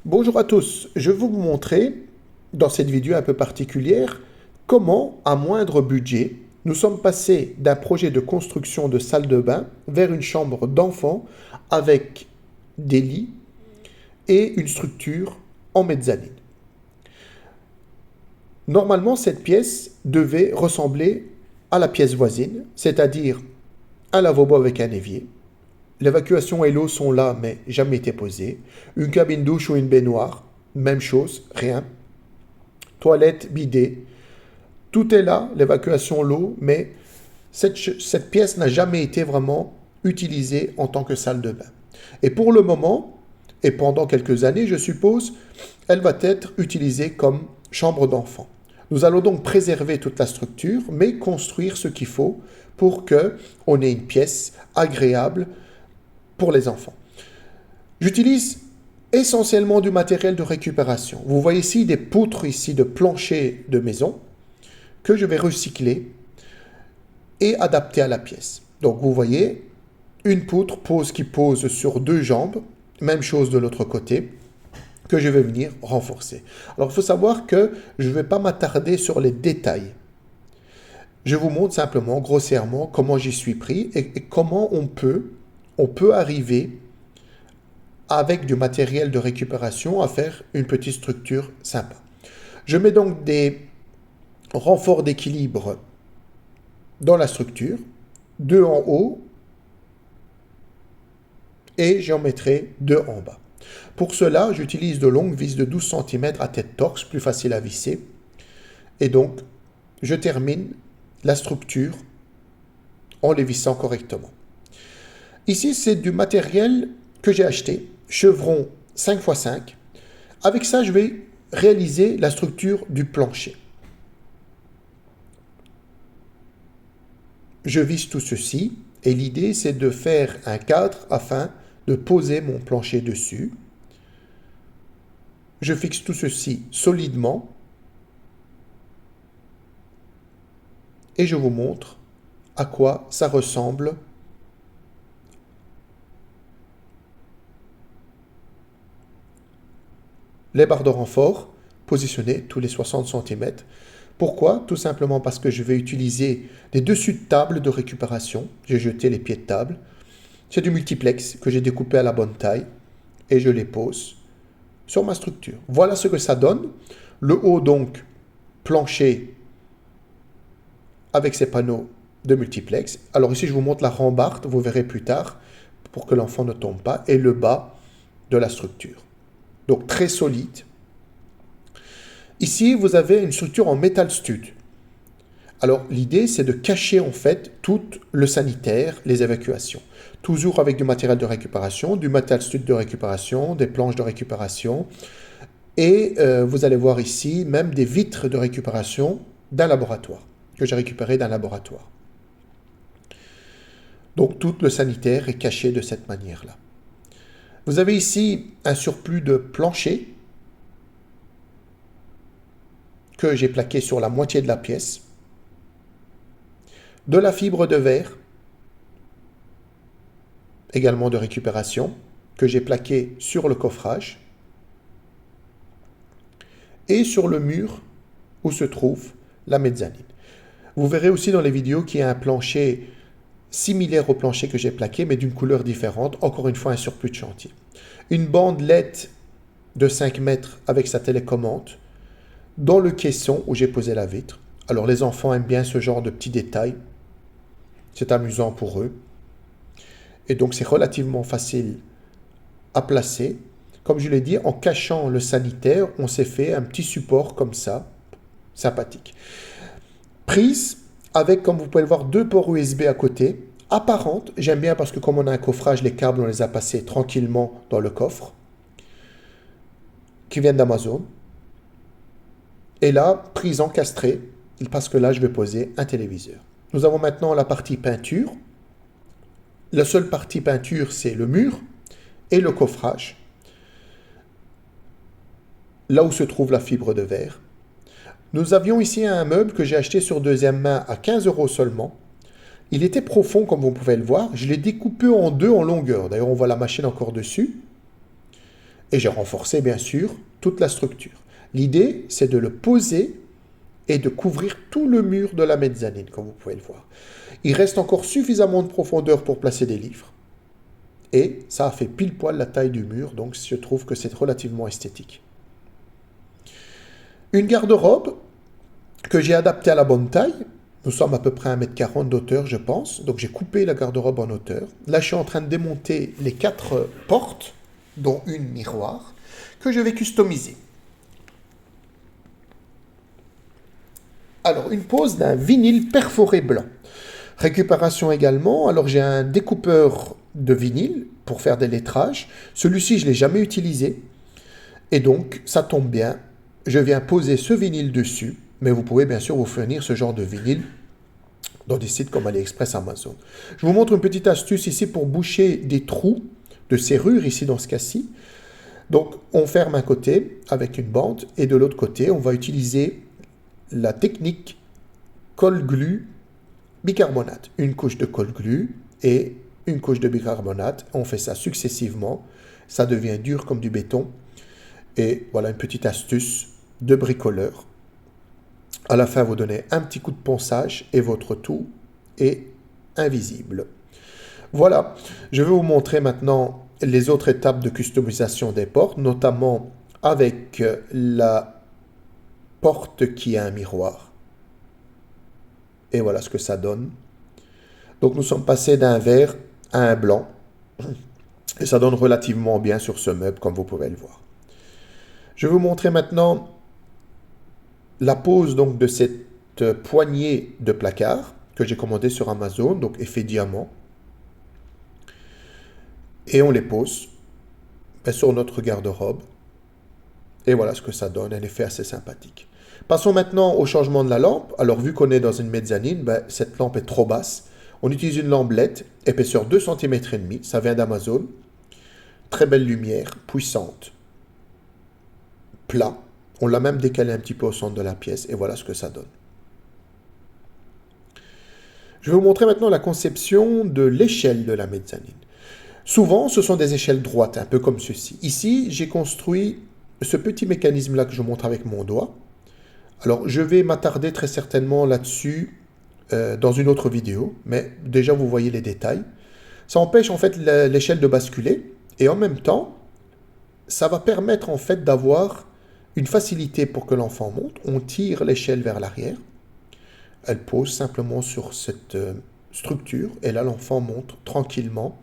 Bonjour à tous, je vais vous montrer, dans cette vidéo un peu particulière, comment, à moindre budget, nous sommes passés d'un projet de construction de salle de bain vers une chambre d'enfant avec des lits et une structure en mezzanine. Normalement, cette pièce devait ressembler à la pièce voisine, c'est-à-dire un lavabo avec un évier. L'évacuation et l'eau sont là, mais jamais été posées. Une cabine douche ou une baignoire, même chose, rien. Toilette, bidet, tout est là, l'évacuation, l'eau, mais cette pièce n'a jamais été vraiment utilisée en tant que salle de bain. Et pour le moment, et pendant quelques années, je suppose, elle va être utilisée comme chambre d'enfant. Nous allons donc préserver toute la structure, mais construire ce qu'il faut pour qu'on ait une pièce agréable pour les enfants. J'utilise essentiellement du matériel de récupération. Vous voyez ici des poutres ici de plancher de maison que je vais recycler et adapter à la pièce. Donc vous voyez une poutre qui pose sur deux jambes, même chose de l'autre côté, que je vais venir renforcer. Alors il faut savoir que je ne vais pas m'attarder sur les détails. Je vous montre simplement grossièrement comment j'y suis pris et comment on peut arriver avec du matériel de récupération à faire une petite structure sympa. Je mets donc des renforts d'équilibre dans la structure, deux en haut et j'en mettrai deux en bas. Pour cela, j'utilise de longues vis de 12 cm à tête torse, plus facile à visser. Et donc, je termine la structure en les vissant correctement. Ici, c'est du matériel que j'ai acheté, chevron 5x5. Avec ça, je vais réaliser la structure du plancher. Je visse tout ceci et l'idée, c'est de faire un cadre afin de poser mon plancher dessus. Je fixe tout ceci solidement et je vous montre à quoi ça ressemble. Les barres de renfort positionnées tous les 60 cm. Pourquoi? Tout simplement parce que je vais utiliser des dessus de table de récupération. J'ai jeté les pieds de table. C'est du multiplex que j'ai découpé à la bonne taille et je les pose sur ma structure. Voilà ce que ça donne. Le haut donc plancher avec ces panneaux de multiplex. Alors ici je vous montre la rambarde, vous verrez plus tard, pour que l'enfant ne tombe pas, et le bas de la structure. Donc très solide. Ici vous avez une structure en métal stud. Alors l'idée c'est de cacher en fait tout le sanitaire, les évacuations. Toujours avec du matériel de récupération, du métal stud de récupération, des planches de récupération. Et vous allez voir ici même des vitres de récupération d'un laboratoire, que j'ai récupéré d'un laboratoire. Donc tout le sanitaire est caché de cette manière-là. Vous avez ici un surplus de plancher que j'ai plaqué sur la moitié de la pièce. De la fibre de verre, également de récupération, que j'ai plaqué sur le coffrage. Et sur le mur où se trouve la mezzanine. Vous verrez aussi dans les vidéos qu'il y a un plancher similaire au plancher que j'ai plaqué, mais d'une couleur différente, encore une fois un surplus de chantier. Une bande LED de 5 mètres avec sa télécommande dans le caisson où j'ai posé la vitre. Alors les enfants aiment bien ce genre de petits détails, c'est amusant pour eux. Et donc c'est relativement facile à placer. Comme je l'ai dit, en cachant le sanitaire, on s'est fait un petit support comme ça, sympathique. Prise avec, comme vous pouvez le voir, deux ports USB à côté, apparente. J'aime bien parce que comme on a un coffrage, les câbles, on les a passés tranquillement dans le coffre, qui viennent d'Amazon. Et là, prise encastrée, parce que là, je vais poser un téléviseur. Nous avons maintenant la partie peinture. La seule partie peinture, c'est le mur et le coffrage. Là où se trouve la fibre de verre. Nous avions ici un meuble que j'ai acheté sur deuxième main à 15 € seulement. Il était profond comme vous pouvez le voir. Je l'ai découpé en deux en longueur. D'ailleurs, on voit la machine encore dessus. Et j'ai renforcé bien sûr toute la structure. L'idée, c'est de le poser et de couvrir tout le mur de la mezzanine, comme vous pouvez le voir. Il reste encore suffisamment de profondeur pour placer des livres. Et ça a fait pile poil la taille du mur, donc je trouve que c'est relativement esthétique. Une garde-robe que j'ai adaptée à la bonne taille. Nous sommes à peu près à 1,40 m d'auteur, je pense. Donc j'ai coupé la garde-robe en hauteur. Là, je suis en train de démonter les 4 portes, dont une miroir, que je vais customiser. Alors, une pose d'un vinyle perforé blanc. Récupération également. Alors, j'ai un découpeur de vinyle pour faire des lettrages. Celui-ci, je ne l'ai jamais utilisé. Et donc, ça tombe bien. Je viens poser ce vinyle dessus. Mais vous pouvez bien sûr vous fournir ce genre de vinyle dans des sites comme AliExpress, Amazon. Je vous montre une petite astuce ici pour boucher des trous de serrure, ici dans ce cas-ci. Donc, on ferme un côté avec une bande et de l'autre côté, on va utiliser la technique colle-glue bicarbonate. Une couche de colle-glue et une couche de bicarbonate. On fait ça successivement. Ça devient dur comme du béton. Et voilà une petite astuce de bricoleur. À la fin, vous donnez un petit coup de ponçage et votre tout est invisible. Voilà, je vais vous montrer maintenant les autres étapes de customisation des portes, notamment avec la porte qui a un miroir. Et voilà ce que ça donne. Donc nous sommes passés d'un vert à un blanc. Et ça donne relativement bien sur ce meuble, comme vous pouvez le voir. Je vais vous montrer maintenant la pose donc de cette poignée de placard que j'ai commandé sur Amazon, donc effet diamant. Et on les pose sur notre garde-robe. Et voilà ce que ça donne, un effet assez sympathique. Passons maintenant au changement de la lampe. Alors vu qu'on est dans une mezzanine, cette lampe est trop basse. On utilise une lampe LED, épaisseur 2,5 cm, ça vient d'Amazon. Très belle lumière, puissante. Plat. On l'a même décalé un petit peu au centre de la pièce et voilà ce que ça donne. Je vais vous montrer maintenant la conception de l'échelle de la mezzanine. Souvent, ce sont des échelles droites, un peu comme ceci. Ici, j'ai construit ce petit mécanisme-là que je montre avec mon doigt. Alors, je vais m'attarder très certainement là-dessus dans une autre vidéo, mais déjà, vous voyez les détails. Ça empêche en fait l'échelle de basculer et en même temps, ça va permettre en fait d'avoir une facilité pour que l'enfant monte. On tire l'échelle vers l'arrière. Elle pose simplement sur cette structure et là, l'enfant monte tranquillement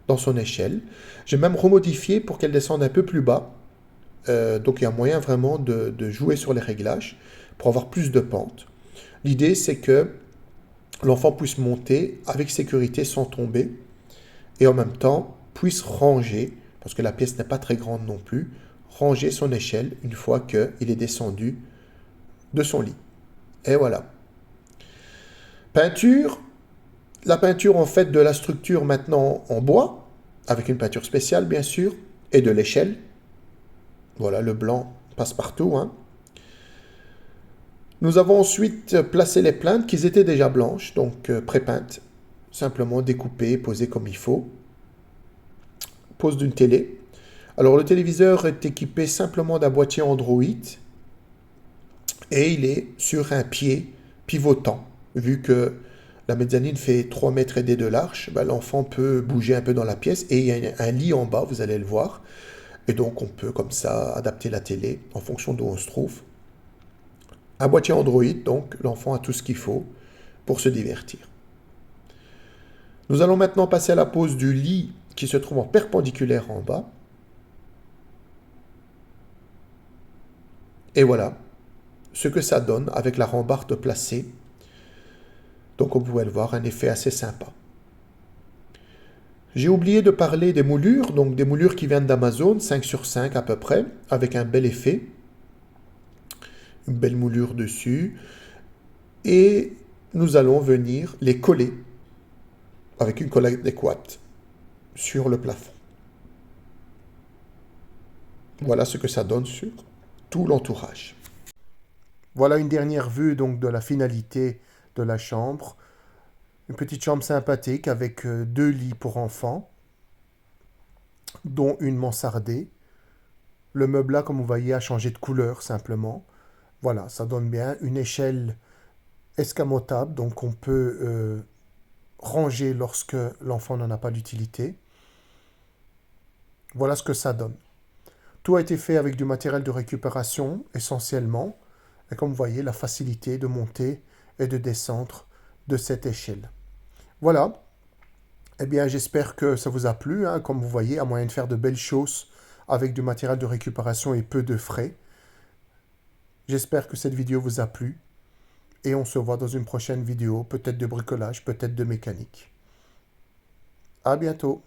dans son échelle. J'ai même remodifié pour qu'elle descende un peu plus bas. Donc il y a moyen vraiment de jouer sur les réglages pour avoir plus de pente. L'idée c'est que l'enfant puisse monter avec sécurité sans tomber et en même temps puisse ranger, parce que la pièce n'est pas très grande non plus, ranger son échelle une fois qu'il est descendu de son lit. Et voilà. Peinture. La peinture en fait de la structure maintenant en bois, avec une peinture spéciale bien sûr, et de l'échelle. Voilà, le blanc passe partout. Hein. Nous avons ensuite placé les plaintes qui étaient déjà blanches, donc pré-peintes, simplement découpées, posées comme il faut. Pose d'une télé. Alors le téléviseur est équipé simplement d'un boîtier Android et il est sur un pied pivotant. Vu que la mezzanine fait 3 mètres et des de large, l'enfant peut bouger un peu dans la pièce et il y a un lit en bas, vous allez le voir. Et donc on peut comme ça adapter la télé en fonction d'où on se trouve. Un boîtier Android, donc l'enfant a tout ce qu'il faut pour se divertir. Nous allons maintenant passer à la pose du lit qui se trouve en perpendiculaire en bas. Et voilà ce que ça donne avec la rambarde placée. Donc on pouvait le voir, un effet assez sympa. J'ai oublié de parler des moulures, donc des moulures qui viennent d'Amazon, 5 sur 5 à peu près, avec un bel effet. Une belle moulure dessus. Et nous allons venir les coller avec une colle adéquate sur le plafond. Voilà ce que ça donne sur tout l'entourage. Voilà une dernière vue donc de la finalité de la chambre. Une petite chambre sympathique avec 2 lits pour enfants, dont une mansardée. Le meuble là, comme vous voyez, a changé de couleur simplement. Voilà, ça donne bien une échelle escamotable, donc on peut ranger lorsque l'enfant n'en a pas d'utilité. Voilà ce que ça donne. Tout a été fait avec du matériel de récupération essentiellement. Et comme vous voyez, la facilité de monter et de descendre de cette échelle. Voilà. Eh bien, j'espère que ça vous a plu. Hein. Comme vous voyez, à moyen de faire de belles choses avec du matériel de récupération et peu de frais. J'espère que cette vidéo vous a plu. Et on se voit dans une prochaine vidéo, peut-être de bricolage, peut-être de mécanique. À bientôt.